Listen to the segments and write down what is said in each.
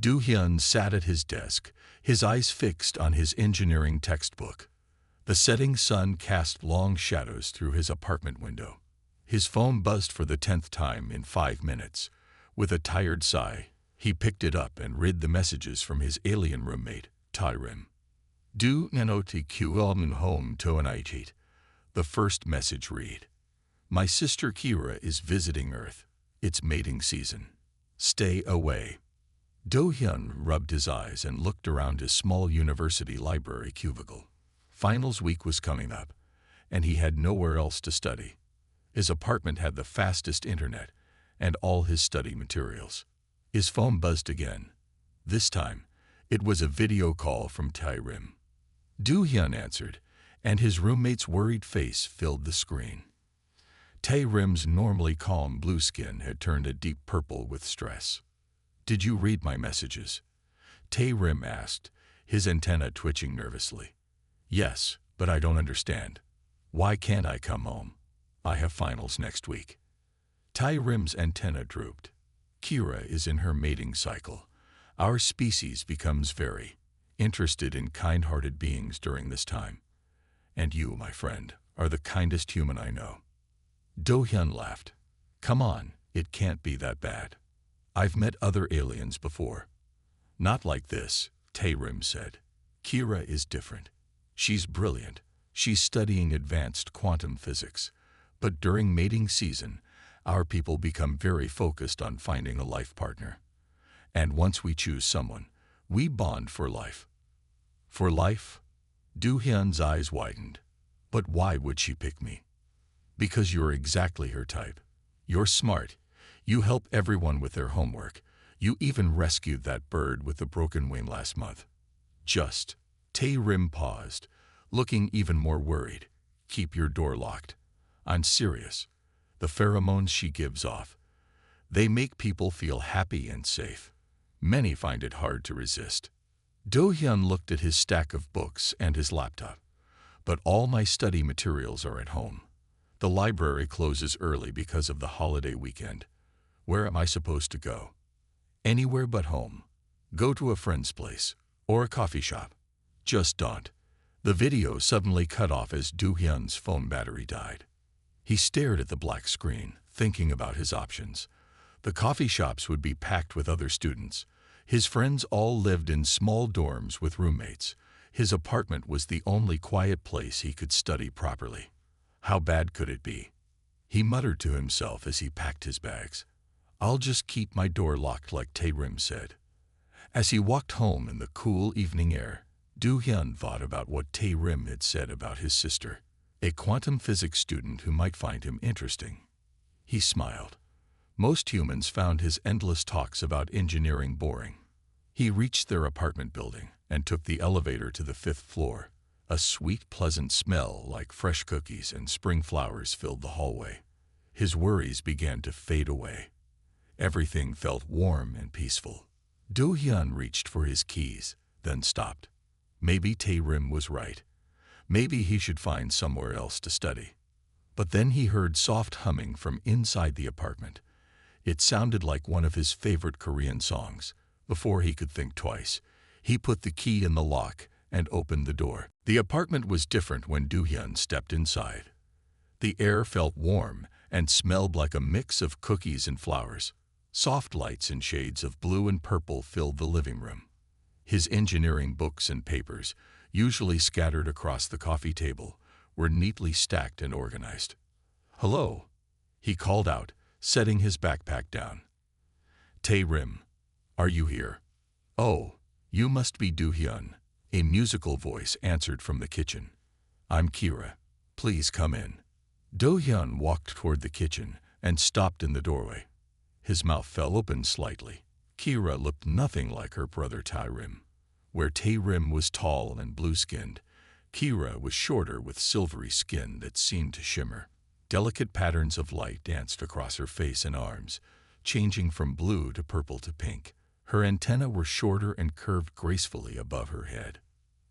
Do-hyun sat at his desk, his eyes fixed on his engineering textbook. The setting sun cast long shadows through his apartment window. His phone buzzed for the 10th time in 5 minutes. With a tired sigh, he picked it up and read the messages from his alien roommate, Tyrim. Du nanoti qulmun home toanaitit. The first message read, "My sister Kira is visiting Earth. It's mating season. Stay away." Do-hyun rubbed his eyes and looked around his small university library cubicle. Finals week was coming up, and he had nowhere else to study. His apartment had the fastest internet and all his study materials. His phone buzzed again. This time, it was a video call from Tyrim. Do-hyun answered, and his roommate's worried face filled the screen. Tyrim's normally calm blue skin had turned a deep purple with stress. "Did you read my messages?" Tyrim asked, his antenna twitching nervously. "Yes, but I don't understand. Why can't I come home? I have finals next week." Tyrim's antenna drooped. "Kira is in her mating cycle. Our species becomes very interested in kind-hearted beings during this time. And you, my friend, are the kindest human I know." Do-hyun laughed. "Come on, it can't be that bad. I've met other aliens before." "Not like this," Tyrim said. "Kira is different. She's brilliant. She's studying advanced quantum physics. But during mating season, our people become very focused on finding a life partner. And once we choose someone, we bond for life." "For life?" Do-hyun's eyes widened. "But why would she pick me?" "Because you're exactly her type. You're smart. You help everyone with their homework. You even rescued that bird with the broken wing last month." "Just." Tyrim paused, looking even more worried. "Keep your door locked. I'm serious. The pheromones she gives off, they make people feel happy and safe. Many find it hard to resist." Do-hyun looked at his stack of books and his laptop. "But all my study materials are at home. The library closes early because of the holiday weekend. Where am I supposed to go?" "Anywhere but home. Go to a friend's place or a coffee shop. Just don't." The video suddenly cut off as Do-hyun's phone battery died. He stared at the black screen, thinking about his options. The coffee shops would be packed with other students. His friends all lived in small dorms with roommates. His apartment was the only quiet place he could study properly. How bad could it be? He muttered to himself as he packed his bags. "I'll just keep my door locked like Tyrim said." As he walked home in the cool evening air, Do-hyun thought about what Tyrim had said about his sister, a quantum physics student who might find him interesting. He smiled. Most humans found his endless talks about engineering boring. He reached their apartment building and took the elevator to the 5th floor. A sweet, pleasant smell like fresh cookies and spring flowers filled the hallway. His worries began to fade away. Everything felt warm and peaceful. Do-hyun reached for his keys, then stopped. Maybe Tyrim was right. Maybe he should find somewhere else to study. But then he heard soft humming from inside the apartment. It sounded like one of his favorite Korean songs. Before he could think twice, he put the key in the lock and opened the door. The apartment was different when Do-hyun stepped inside. The air felt warm and smelled like a mix of cookies and flowers. Soft lights in shades of blue and purple filled the living room. His engineering books and papers, usually scattered across the coffee table, were neatly stacked and organized. "Hello," he called out, setting his backpack down. "Tyrim, are you here?" "Oh, you must be Do-hyun," a musical voice answered from the kitchen. "I'm Kira. Please come in." Do-hyun walked toward the kitchen and stopped in the doorway. His mouth fell open slightly. Kira looked nothing like her brother Tyrim. Where Tyrim was tall and blue-skinned, Kira was shorter with silvery skin that seemed to shimmer. Delicate patterns of light danced across her face and arms, changing from blue to purple to pink. Her antennae were shorter and curved gracefully above her head.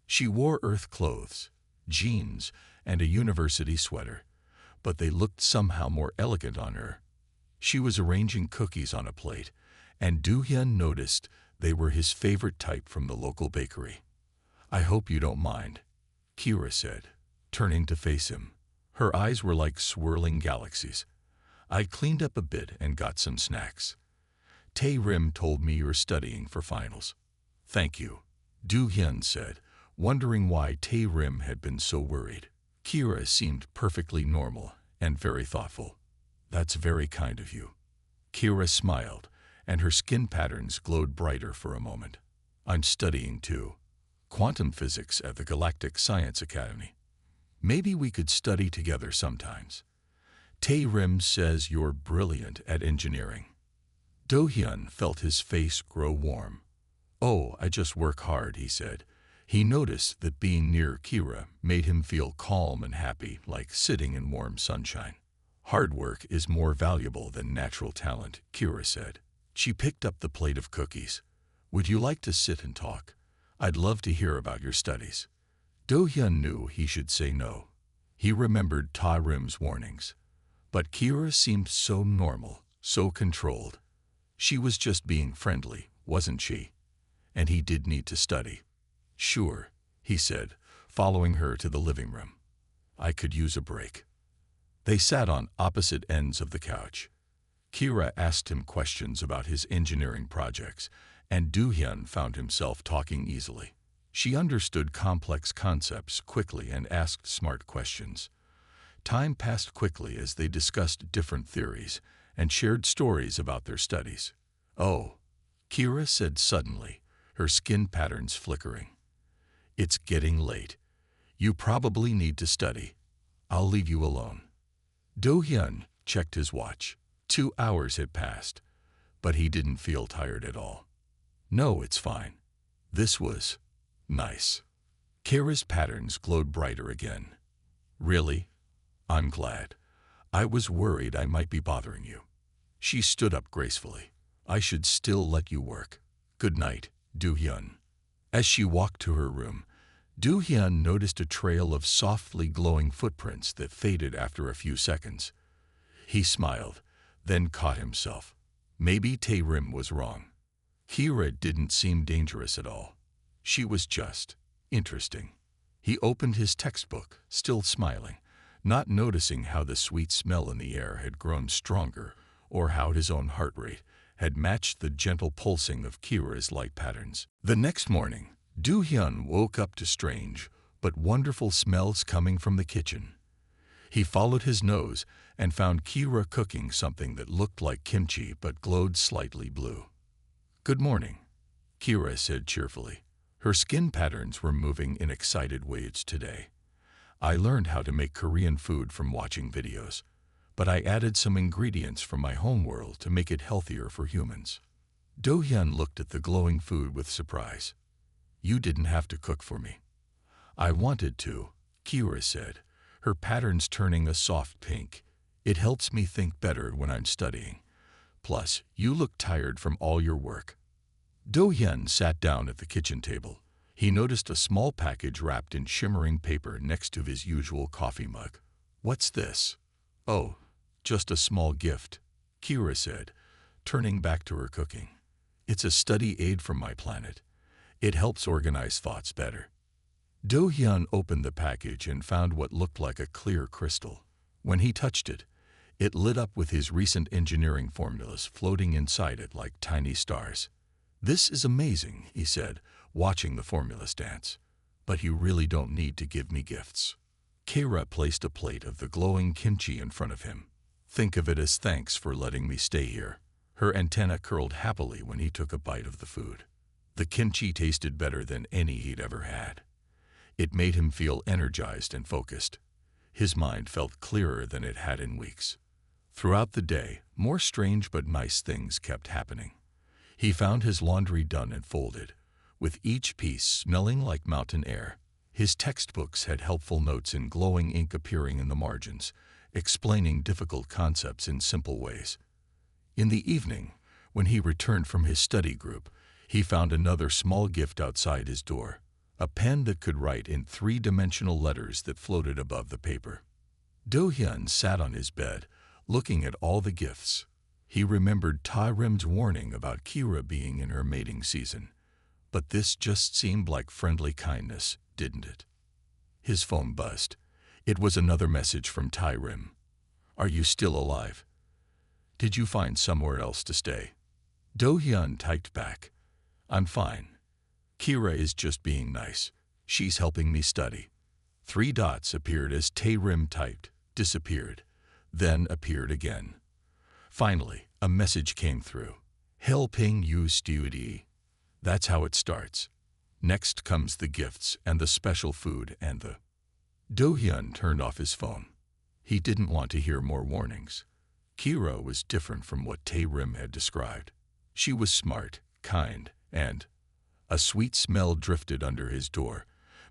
She wore earth clothes, jeans, and a university sweater, but they looked somehow more elegant on her. She was arranging cookies on a plate, and Do-hyun noticed They were his favorite type from the local bakery. "I hope you don't mind," Kira said, turning to face him. Her eyes were like swirling galaxies. "I cleaned up a bit and got some snacks. Tae-rim told me you're studying for finals." "Thank you," Do-hyun said, wondering why Tae-rim had been so worried. Kira seemed perfectly normal and very thoughtful. "That's very kind of you." Kira smiled, and her skin patterns glowed brighter for a moment. "I'm studying too. Quantum physics at the Galactic Science Academy. Maybe we could study together sometimes. Tae-rim says you're brilliant at engineering." Do-hyun felt his face grow warm. "Oh, I just work hard," he said. He noticed that being near Kira made him feel calm and happy, like sitting in warm sunshine. "Hard work is more valuable than natural talent," Kira said. She picked up the plate of cookies. "Would you like to sit and talk? I'd love to hear about your studies." Do-hyun knew he should say no. He remembered Ta-rim's warnings. But Kira seemed so normal, so controlled. She was just being friendly, wasn't she? And he did need to study. "Sure," he said, following her to the living room. "I could use a break." They sat on opposite ends of the couch. Kira asked him questions about his engineering projects, and Do-hyun found himself talking easily. She understood complex concepts quickly and asked smart questions. Time passed quickly as they discussed different theories and shared stories about their studies. "Oh," Kira said suddenly, her skin patterns flickering. "It's getting late. You probably need to study. I'll leave you alone." Do-hyun checked his watch. 2 hours had passed, but he didn't feel tired at all. "No, it's fine." This was nice. Kira's patterns glowed brighter again. "Really? I'm glad. I was worried I might be bothering you." She stood up gracefully. "I should still let you work. Good night, Do-hyun." As she walked to her room, Do-hyun noticed a trail of softly glowing footprints that faded after a few seconds. He smiled, then caught himself. Maybe Tae-rim was wrong. Kira didn't seem dangerous at all. She was just interesting. He opened his textbook, still smiling, not noticing how the sweet smell in the air had grown stronger or how his own heart rate had matched the gentle pulsing of Kira's light patterns. The next morning, Do-hyun woke up to strange but wonderful smells coming from the kitchen. He followed his nose and found Kira cooking something that looked like kimchi but glowed slightly blue. "Good morning," Kira said cheerfully. Her skin patterns were moving in excited waves today. "I learned how to make Korean food from watching videos, but I added some ingredients from my home world to make it healthier for humans." Do-hyun looked at the glowing food with surprise. "You didn't have to cook for me." "I wanted to," Kira said, her patterns turning a soft pink. "It helps me think better when I'm studying. Plus, you look tired from all your work." Do-hyun sat down at the kitchen table. He noticed a small package wrapped in shimmering paper next to his usual coffee mug. "What's this?" "Oh, just a small gift," Kira said, turning back to her cooking. "It's a study aid from my planet. It helps organize thoughts better." Do-hyun opened the package and found what looked like a clear crystal. When he touched it, it lit up with his recent engineering formulas floating inside it like tiny stars. "This is amazing," he said, watching the formulas dance. "But you really don't need to give me gifts." Kira placed a plate of the glowing kimchi in front of him. "Think of it as thanks for letting me stay here." Her antenna curled happily when he took a bite of the food. The kimchi tasted better than any he'd ever had. It made him feel energized and focused. His mind felt clearer than it had in weeks. Throughout the day, more strange but nice things kept happening. He found his laundry done and folded, with each piece smelling like mountain air. His textbooks had helpful notes in glowing ink appearing in the margins, explaining difficult concepts in simple ways. In the evening, when he returned from his study group, he found another small gift outside his door, a pen that could write in 3-dimensional letters that floated above the paper. Do-hyun sat on his bed, looking at all the gifts. He remembered Tyrim's warning about Kira being in her mating season, but this just seemed like friendly kindness, didn't it? His phone buzzed. It was another message from Tyrim. Are you still alive? Did you find somewhere else to stay? Do-hyun typed back. I'm fine. Kira is just being nice. She's helping me study. 3 dots appeared as Tyrim typed, disappeared, then appeared again. Finally, a message came through. Helping you study. That's how it starts. Next comes the gifts and the special food and the... Do-hyun turned off his phone. He didn't want to hear more warnings. Kira was different from what Tyrim had described. She was smart, kind, and... A sweet smell drifted under his door,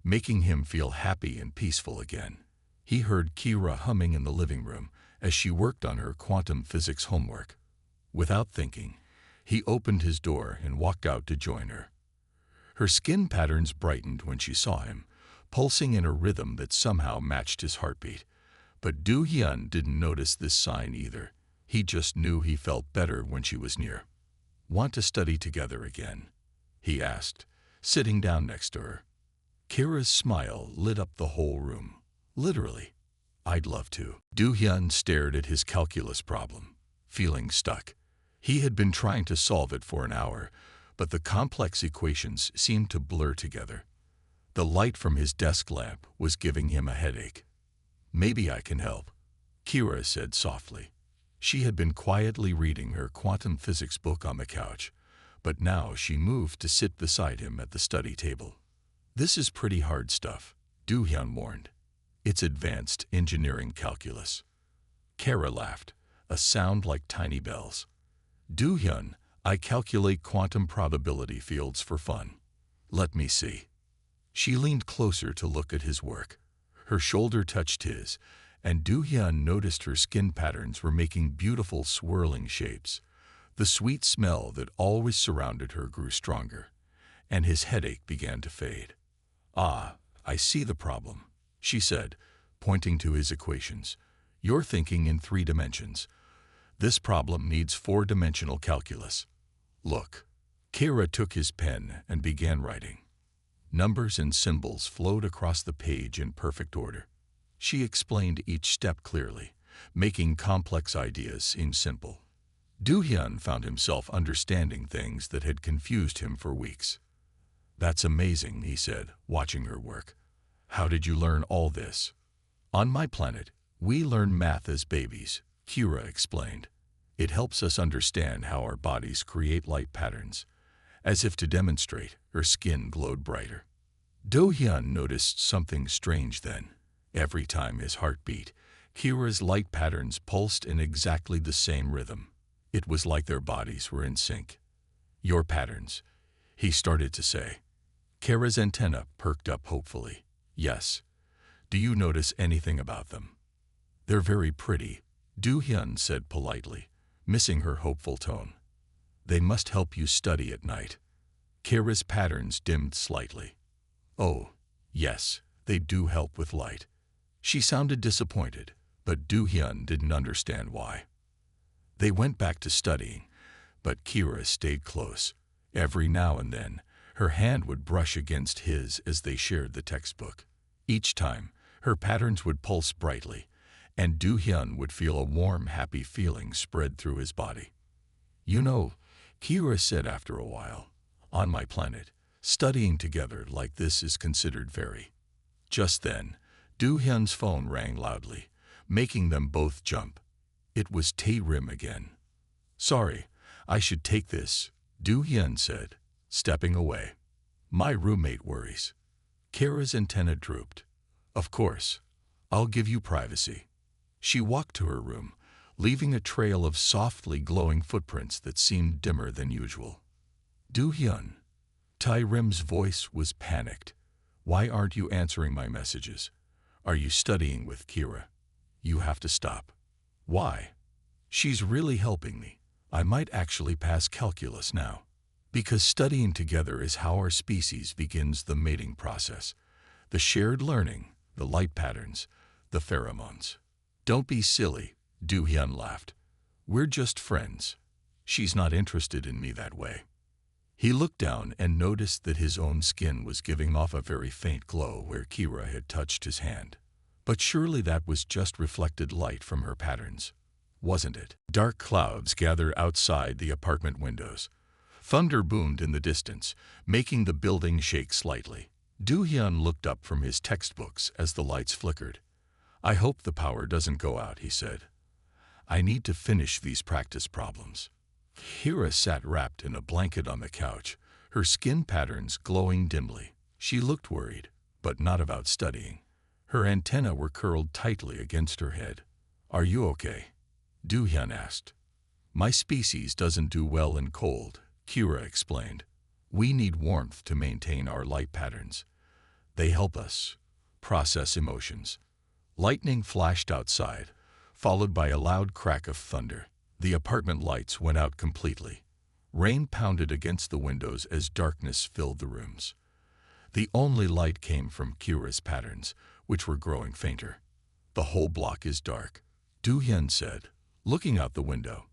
making him feel happy and peaceful again. He heard Kira humming in the living room as she worked on her quantum physics homework. Without thinking, he opened his door and walked out to join her. Her skin patterns brightened when she saw him, pulsing in a rhythm that somehow matched his heartbeat. But Do-hyun didn't notice this sign either. He just knew he felt better when she was near. Want to study together again? He asked, sitting down next to her. Kira's smile lit up the whole room. Literally. I'd love to. Do-hyun stared at his calculus problem, feeling stuck. He had been trying to solve it for an hour, but the complex equations seemed to blur together. The light from his desk lamp was giving him a headache. Maybe I can help, Kira said softly. She had been quietly reading her quantum physics book on the couch, but now she moved to sit beside him at the study table. This is pretty hard stuff, Do-hyun warned. It's advanced engineering calculus. Kara laughed, a sound like tiny bells. Do-hyun, I calculate quantum probability fields for fun. Let me see. She leaned closer to look at his work. Her shoulder touched his, and Do-hyun noticed her skin patterns were making beautiful swirling shapes. The sweet smell that always surrounded her grew stronger, and his headache began to fade. Ah, I see the problem, she said, pointing to his equations. You're thinking in 3 dimensions. This problem needs 4-dimensional calculus. Look. Kira took his pen and began writing. Numbers and symbols flowed across the page in perfect order. She explained each step clearly, making complex ideas seem simple. Do-hyun found himself understanding things that had confused him for weeks. That's amazing, he said, watching her work. How did you learn all this? On my planet, we learn math as babies, Kira explained. It helps us understand how our bodies create light patterns. As if to demonstrate, her skin glowed brighter. Do-hyun noticed something strange then. Every time his heart beat, Kira's light patterns pulsed in exactly the same rhythm. It was like their bodies were in sync. Your patterns, he started to say. Kira's antenna perked up hopefully. Yes. Do you notice anything about them? They're very pretty, Do-hyun said politely, missing her hopeful tone. They must help you study at night. Kira's patterns dimmed slightly. Oh, yes, they do help with light. She sounded disappointed, but Do-hyun didn't understand why. They went back to studying, but Kira stayed close. Every now and then, her hand would brush against his as they shared the textbook. Each time, her patterns would pulse brightly, and Do-hyun would feel a warm, happy feeling spread through his body. You know, Kira said after a while, on my planet, studying together like this is considered very. Just then, Do-hyun's phone rang loudly, making them both jump. It was Tyrim again. Sorry, I should take this, Do-hyun said, stepping away. My roommate worries. Kira's antenna drooped. Of course, I'll give you privacy. She walked to her room, leaving a trail of softly glowing footprints that seemed dimmer than usual. Do-hyun. Tyrim's voice was panicked. Why aren't you answering my messages? Are you studying with Kira? You have to stop. Why? She's really helping me. I might actually pass calculus now. Because studying together is how our species begins the mating process. The shared learning, the light patterns, the pheromones. Don't be silly, Do-hyun laughed. We're just friends. She's not interested in me that way." He looked down and noticed that his own skin was giving off a very faint glow where Kira had touched his hand. But surely that was just reflected light from her patterns, wasn't it? Dark clouds gathered outside the apartment windows. Thunder boomed in the distance, making the building shake slightly. Do-hyun looked up from his textbooks as the lights flickered. "I hope the power doesn't go out," he said. "I need to finish these practice problems." Kira sat wrapped in a blanket on the couch, her skin patterns glowing dimly. She looked worried, but not about studying. Her antennae were curled tightly against her head. "Are you okay?" Do-hyun asked. "My species doesn't do well in cold," Kira explained. "We need warmth to maintain our light patterns. They help us process emotions." Lightning flashed outside, followed by a loud crack of thunder. The apartment lights went out completely. Rain pounded against the windows as darkness filled the rooms. The only light came from Kira's patterns, which were growing fainter. "The whole block is dark," Do-hyun said, looking out the window.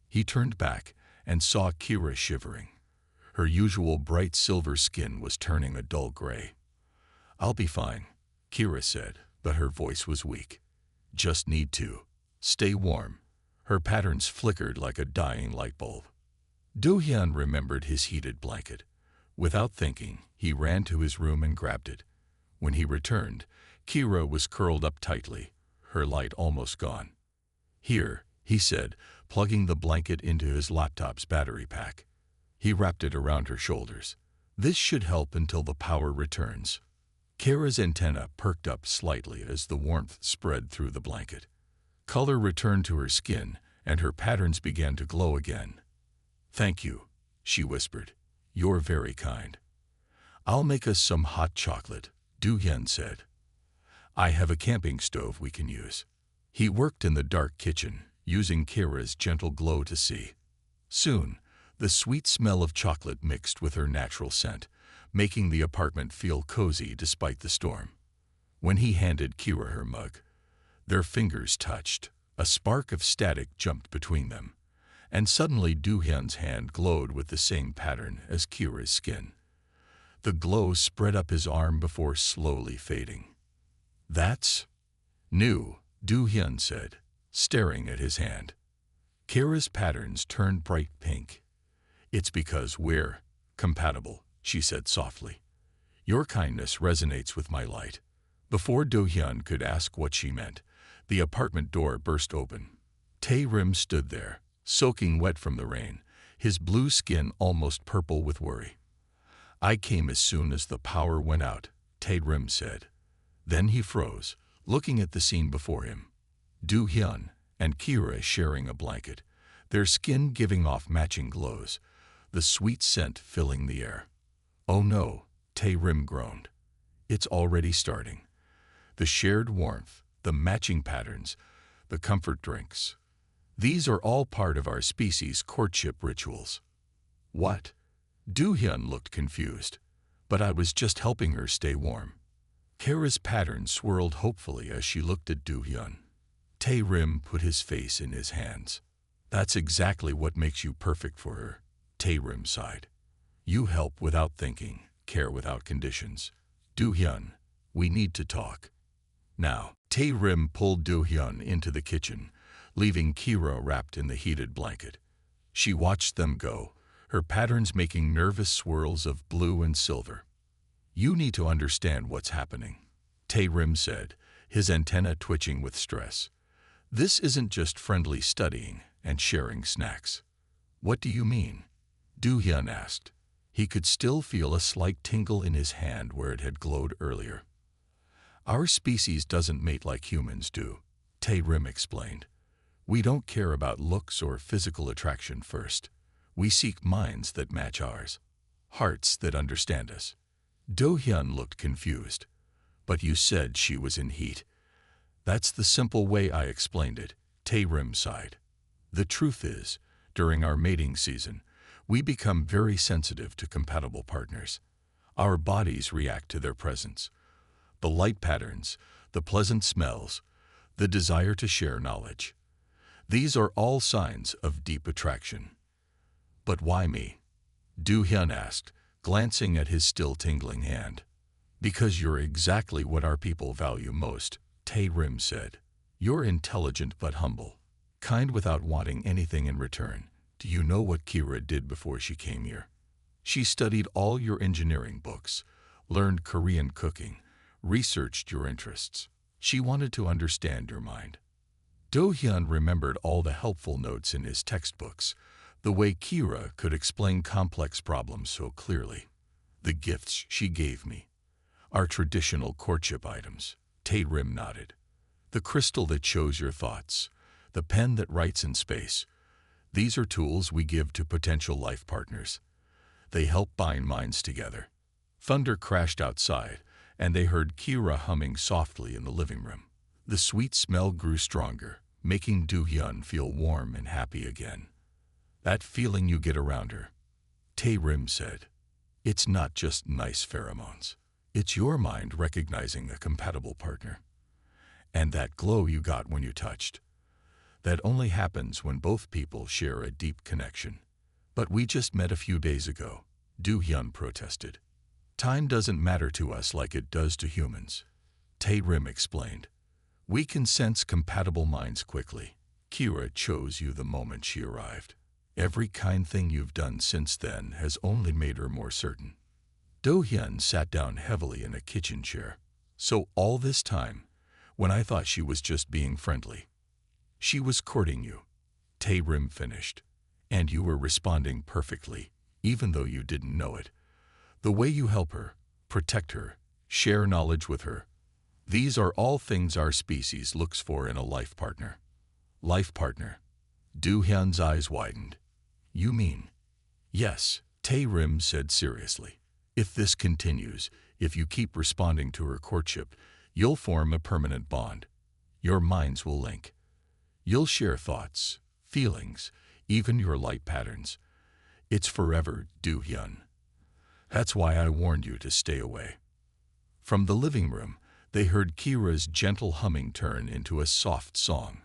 He turned back and saw Kira shivering. Her usual bright silver skin was turning a dull gray. "I'll be fine," Kira said, but her voice was weak. "Just need to stay warm." Her patterns flickered like a dying light bulb. Do-hyun remembered his heated blanket. Without thinking, he ran to his room and grabbed it. When he returned, Kira was curled up tightly, her light almost gone. "Here," he said, plugging the blanket into his laptop's battery pack. He wrapped it around her shoulders. "This should help until the power returns." Kira's antenna perked up slightly as the warmth spread through the blanket. Color returned to her skin, and her patterns began to glow again. "Thank you," she whispered. "You're very kind." "I'll make us some hot chocolate," Do-hyun said. "I have a camping stove we can use." He worked in the dark kitchen, using Kira's gentle glow to see. Soon, the sweet smell of chocolate mixed with her natural scent, making the apartment feel cozy despite the storm. When he handed Kira her mug, their fingers touched. A spark of static jumped between them, and suddenly Do-hyun's hand glowed with the same pattern as Kira's skin. The glow spread up his arm before slowly fading. "That's new," Do-hyun said, staring at his hand. Kira's patterns turned bright pink. "It's because we're compatible," she said softly. "Your kindness resonates with my light." Before Do-hyun could ask what she meant, the apartment door burst open. Tae-rim stood there, soaking wet from the rain, his blue skin almost purple with worry. "I came as soon as the power went out," Tae-rim said. Then he froze, looking at the scene before him. Do-hyun and Kira sharing a blanket, their skin giving off matching glows, the sweet scent filling the air. "Oh no," Tae-rim groaned. "It's already starting." The shared warmth, the matching patterns, the comfort drinks. These are all part of our species' courtship rituals. "What?" Do-hyun looked confused. "But I was just helping her stay warm." Kira's pattern swirled hopefully as she looked at Do-hyun. Tae-rim put his face in his hands. "That's exactly what makes you perfect for her," Tae-rim sighed. "You help without thinking, care without conditions. Do-hyun, we need to talk." Now, Tae-rim pulled Do-hyun into the kitchen, leaving Kira wrapped in the heated blanket. She watched them go, her patterns making nervous swirls of blue and silver. "You need to understand what's happening," Tae-rim said, his antenna twitching with stress. "This isn't just friendly studying and sharing snacks." "What do you mean?" Do-hyun asked. He could still feel a slight tingle in his hand where it had glowed earlier. "Our species doesn't mate like humans do," Tae-rim explained. "We don't care about looks or physical attraction first. We seek minds that match ours, hearts that understand us." Do-hyun looked confused. "But you said she was in heat." "That's the simple way I explained it," Tae-rim sighed. "The truth is, during our mating season, we become very sensitive to compatible partners. Our bodies react to their presence. The light patterns, the pleasant smells, the desire to share knowledge. These are all signs of deep attraction. But why me? Do-hyun asked, glancing at his still tingling hand. Because you're exactly what our people value most, Tae-rim said. You're intelligent but humble, kind without wanting anything in return. Do you know what Kira did before she came here? She studied all your engineering books, learned Korean cooking, researched your interests. She wanted to understand your mind. Do-hyun remembered all the helpful notes in his textbooks, the way Kira could explain complex problems so clearly. The gifts she gave me are traditional courtship items. Tae-rim nodded. The crystal that shows your thoughts, the pen that writes in space. These are tools we give to potential life partners. They help bind minds together. Thunder crashed outside, and they heard Kira humming softly in the living room. The sweet smell grew stronger, making Do-hyun feel warm and happy again. That feeling you get around her, Tae-rim said. It's not just nice pheromones. It's your mind recognizing a compatible partner. And that glow you got when you touched. That only happens when both people share a deep connection. But we just met a few days ago, Do-hyun protested. Time doesn't matter to us like it does to humans, Tae-rim explained. We can sense compatible minds quickly. Kira chose you the moment she arrived. Every kind thing you've done since then has only made her more certain. Do-hyun sat down heavily in a kitchen chair. So all this time, when I thought she was just being friendly, she was courting you, Tae-rim finished. And you were responding perfectly, even though you didn't know it. The way you help her, protect her, share knowledge with her. These are all things our species looks for in a life partner. Life partner. Do-hyun's eyes widened. You mean? Yes, Tae-rim said seriously. If this continues, if you keep responding to her courtship, you'll form a permanent bond. Your minds will link. You'll share thoughts, feelings, even your light patterns. It's forever, Do-hyun. That's why I warned you to stay away. From the living room, they heard Kira's gentle humming turn into a soft song.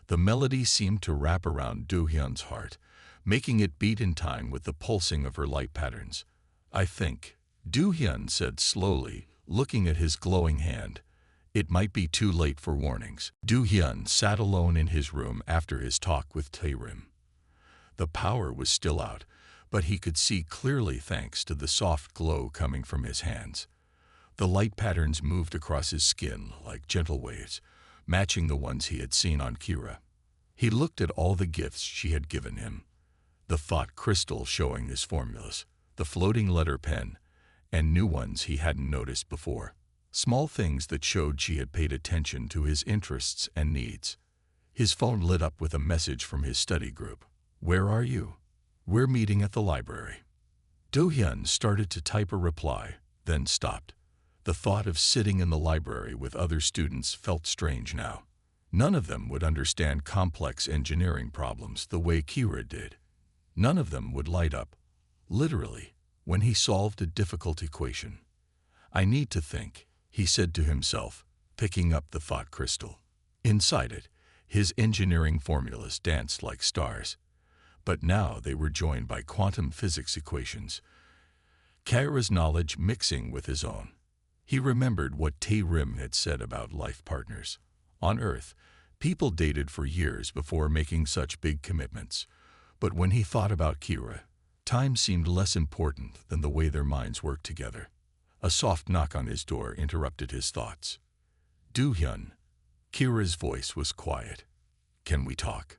The melody seemed to wrap around Do-hyun's heart, making it beat in time with the pulsing of her light patterns. I think, Do-hyun said slowly, looking at his glowing hand. It might be too late for warnings. Do-hyun sat alone in his room after his talk with Tae-rim. The power was still out, but he could see clearly thanks to the soft glow coming from his hands. The light patterns moved across his skin like gentle waves, matching the ones he had seen on Kira. He looked at all the gifts she had given him. The thought crystal showing his formulas, the floating letter pen, and new ones he hadn't noticed before. Small things that showed she had paid attention to his interests and needs. His phone lit up with a message from his study group. Where are you? We're meeting at the library. Do-hyun started to type a reply, then stopped. The thought of sitting in the library with other students felt strange now. None of them would understand complex engineering problems the way Kira did. None of them would light up, literally, when he solved a difficult equation. I need to think, he said to himself, picking up the thought crystal. Inside it, his engineering formulas danced like stars. But now they were joined by quantum physics equations, Kira's knowledge mixing with his own. He remembered what Tae-rim had said about life partners. On Earth, people dated for years before making such big commitments. But when he thought about Kira, time seemed less important than the way their minds worked together. A soft knock on his door interrupted his thoughts. Do-hyun. Kira's voice was quiet. Can we talk?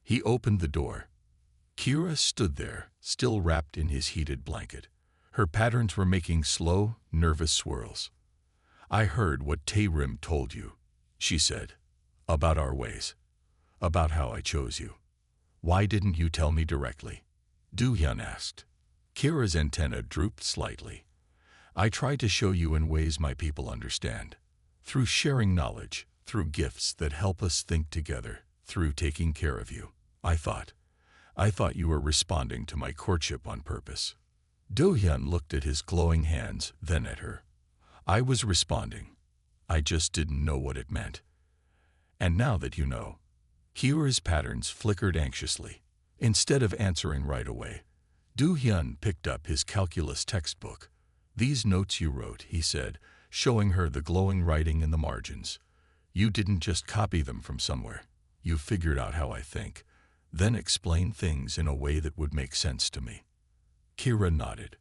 He opened the door. Kira stood there, still wrapped in his heated blanket. Her patterns were making slow, nervous swirls. I heard what Tae-rim told you, she said, about our ways, about how I chose you. Why didn't you tell me directly? Do-hyun asked. Kira's antenna drooped slightly. I tried to show you in ways my people understand. Through sharing knowledge, through gifts that help us think together, through taking care of you. I thought you were responding to my courtship on purpose. Do-hyun looked at his glowing hands, then at her. I was responding. I just didn't know what it meant. And now that you know. Kira's patterns flickered anxiously. Instead of answering right away, Do-hyun picked up his calculus textbook. "These notes you wrote," he said, showing her the glowing writing in the margins. "You didn't just copy them from somewhere. You figured out how I think, then explained things in a way that would make sense to me." Kira nodded.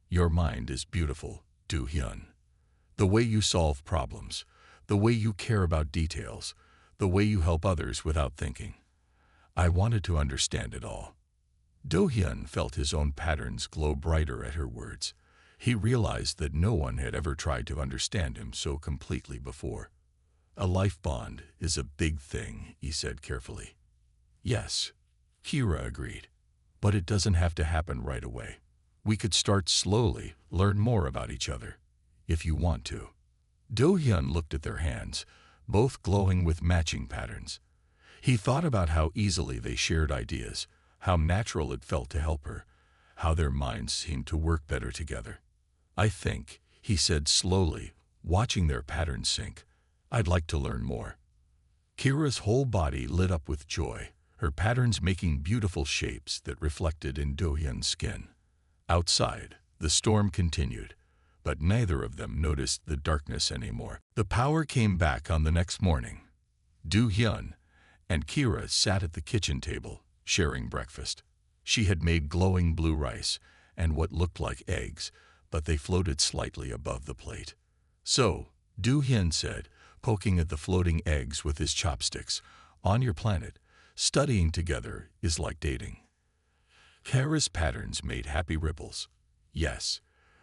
"Your mind is beautiful, Do-hyun. The way you solve problems, the way you care about details, the way you help others without thinking. I wanted to understand it all." Do-hyun felt his own patterns glow brighter at her words. He realized that no one had ever tried to understand him so completely before. "A life bond is a big thing," he said carefully. "Yes," Kira agreed. "But it doesn't have to happen right away. We could start slowly, learn more about each other, if you want to." Do-hyun looked at their hands, both glowing with matching patterns. He thought about how easily they shared ideas, how natural it felt to help her, how their minds seemed to work better together. "I think," he said slowly, watching their patterns sync, "I'd like to learn more." Kira's whole body lit up with joy, her patterns making beautiful shapes that reflected in Do-hyun's skin. Outside, the storm continued, but neither of them noticed the darkness anymore. The power came back on the next morning. Do-hyun and Kira sat at the kitchen table, sharing breakfast. She had made glowing blue rice and what looked like eggs, but they floated slightly above the plate. "So," Do-hyun said, poking at the floating eggs with his chopsticks, "on your planet, studying together is like dating." Kira's patterns made happy ripples. "Yes,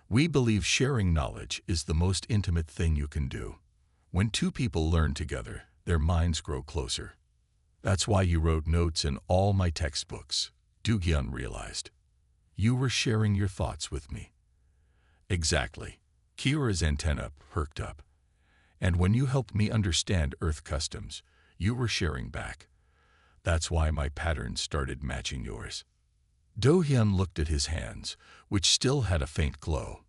we believe sharing knowledge is the most intimate thing you can do. When two people learn together, their minds grow closer. That's why you wrote notes in all my textbooks," Do-hyun realized. "You were sharing your thoughts with me." "Exactly." Kira's antenna perked up. "And when you helped me understand Earth customs, you were sharing back. That's why my patterns started matching yours." Do-hyun looked at his hands, which still had a faint glow.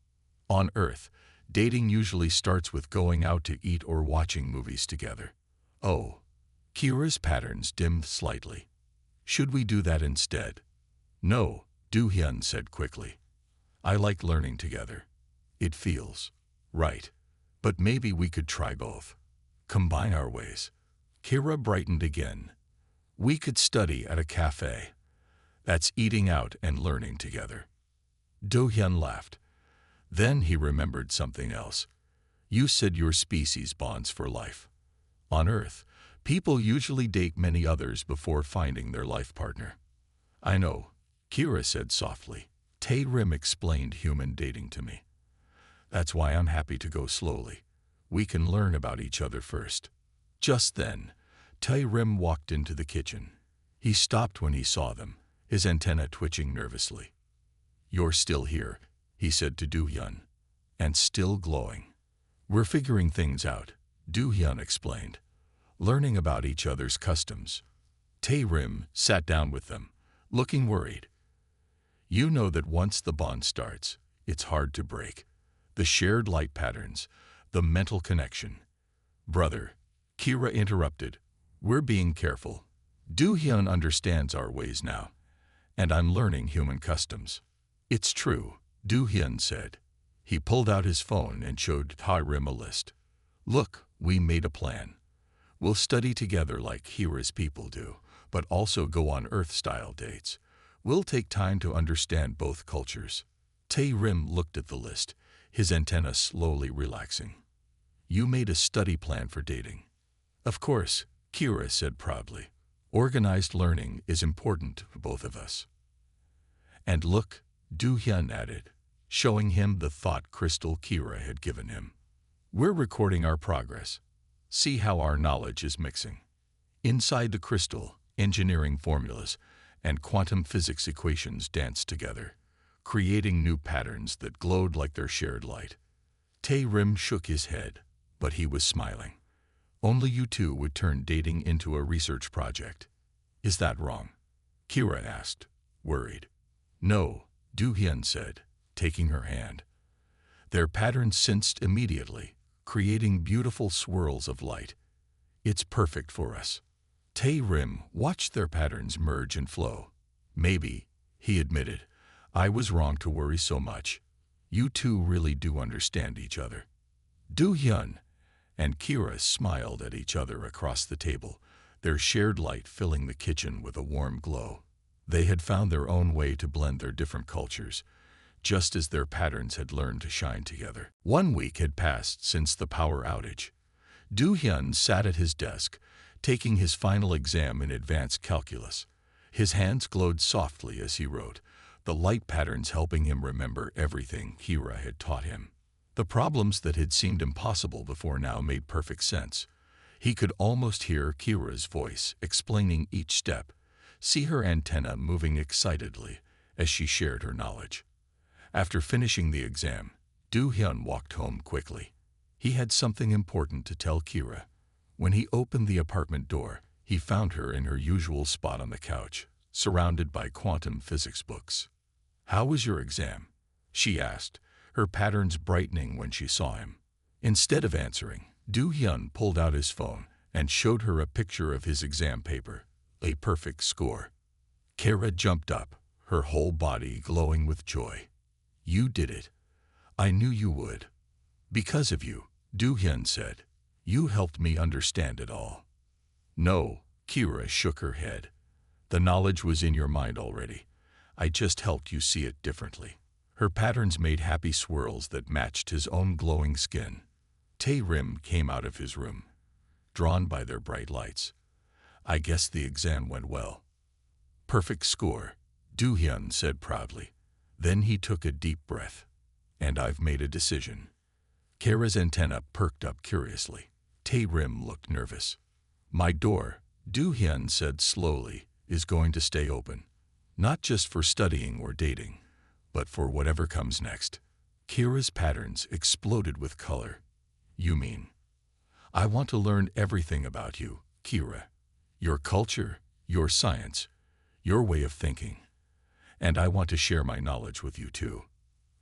"On Earth, dating usually starts with going out to eat or watching movies together." "Oh." Kira's patterns dimmed slightly. "Should we do that instead?" "No," Do-hyun said quickly. "I like learning together. It feels right. But maybe we could try both. Combine our ways." Kira brightened again. "We could study at a cafe. That's eating out and learning together." Do-hyun laughed. Then he remembered something else. "You said your species bonds for life. On Earth, people usually date many others before finding their life partner." "I know," Kira said softly. "Tae-rim explained human dating to me. That's why I'm happy to go slowly. We can learn about each other first." Just then, Tae-rim walked into the kitchen. He stopped when he saw them, his antenna twitching nervously. "You're still here," he said to Do-hyun, "and still glowing." "We're figuring things out," Do-hyun explained, "learning about each other's customs." Tae-rim sat down with them, looking worried. "You know that once the bond starts, it's hard to break. The shared light patterns, the mental connection." "Brother," Kira interrupted, "we're being careful. Do-hyun understands our ways now, and I'm learning human customs." "It's true," Do-hyun said. He pulled out his phone and showed Tae-rim a list. "Look, we made a plan. We'll study together like Kira's people do, but also go on Earth-style dates. We'll take time to understand both cultures." Tae-rim looked at the list, his antenna slowly relaxing. "You made a study plan for dating." "Of course," Kira said proudly. "Organized learning is important to both of us." "And look," Do-hyun added, showing him the thought crystal Kira had given him. "We're recording our progress. See how our knowledge is mixing." Inside the crystal, engineering formulas and quantum physics equations danced together, creating new patterns that glowed like their shared light. Tae-rim shook his head, but he was smiling. "Only you two would turn dating into a research project. Is that wrong?" Kira asked, worried. "No," Do-hyun said, taking her hand. Their patterns sensed immediately, creating beautiful swirls of light. "It's perfect for us." Tae-rim watched their patterns merge and flow. Maybe, he admitted, I was wrong to worry so much. You two really do understand each other. Do-hyun and Kira smiled at each other across the table, their shared light filling the kitchen with a warm glow. They had found their own way to blend their different cultures, just as their patterns had learned to shine together. 1 week had passed since the power outage. Do-hyun sat at his desk, taking his final exam in advanced calculus. His hands glowed softly as he wrote, the light patterns helping him remember everything Kira had taught him. The problems that had seemed impossible before now made perfect sense. He could almost hear Kira's voice explaining each step, see her antenna moving excitedly as she shared her knowledge. After finishing the exam, Do-hyun walked home quickly. He had something important to tell Kira. When he opened the apartment door, he found her in her usual spot on the couch, surrounded by quantum physics books. "How was your exam?" she asked, her patterns brightening when she saw him. Instead of answering, Do-hyun pulled out his phone and showed her a picture of his exam paper, a perfect score. Kira jumped up, her whole body glowing with joy. "You did it. I knew you would." "Because of you," Do-hyun said. "You helped me understand it all." "No," Kira shook her head. "The knowledge was in your mind already. I just helped you see it differently." Her patterns made happy swirls that matched his own glowing skin. Tae-rim came out of his room, drawn by their bright lights. "I guess the exam went well." "Perfect score," Do-hyun said proudly. Then he took a deep breath. "And I've made a decision." Kira's antenna perked up curiously. Tae-rim looked nervous. "My door," Do-hyun said slowly, "is going to stay open. Not just for studying or dating, but for whatever comes next." Kira's patterns exploded with color. "You mean?" "I want to learn everything about you, Kira. Your culture, your science, your way of thinking. And I want to share my knowledge with you too.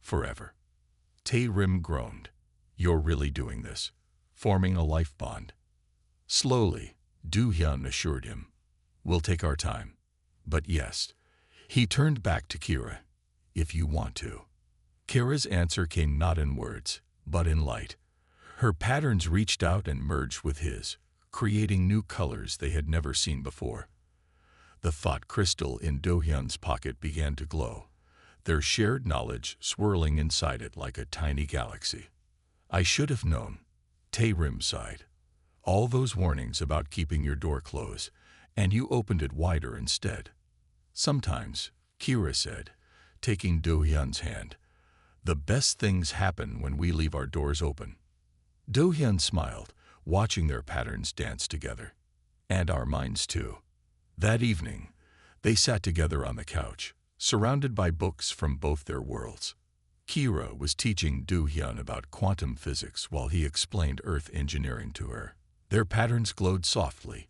Forever." Tae-rim groaned. "You're really doing this, forming a life bond." Slowly, Do-hyun assured him. "We'll take our time. But yes." He turned back to Kira. "If you want to." Kira's answer came not in words, but in light. Her patterns reached out and merged with his, creating new colors they had never seen before. The thought crystal in Do-hyun's pocket began to glow, their shared knowledge swirling inside it like a tiny galaxy. "I should have known," Tae-rim sighed. "All those warnings about keeping your door closed, and you opened it wider instead." "Sometimes," Kira said, taking Do-hyun's hand, "the best things happen when we leave our doors open." Do-hyun smiled, watching their patterns dance together. "And our minds too." That evening, they sat together on the couch, surrounded by books from both their worlds. Kira was teaching Do-hyun about quantum physics while he explained Earth engineering to her. Their patterns glowed softly,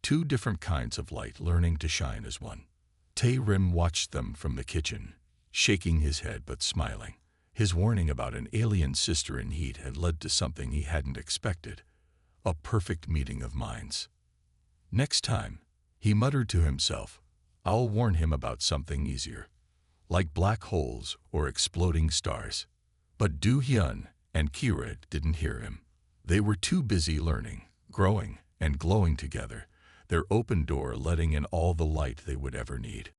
two different kinds of light learning to shine as one. Tae-rim watched them from the kitchen, shaking his head but smiling. His warning about an alien sister in heat had led to something he hadn't expected, a perfect meeting of minds. Next time, he muttered to himself, I'll warn him about something easier, like black holes or exploding stars. But Do-hyun and Kira didn't hear him. They were too busy learning, growing, and glowing together, their open door letting in all the light they would ever need.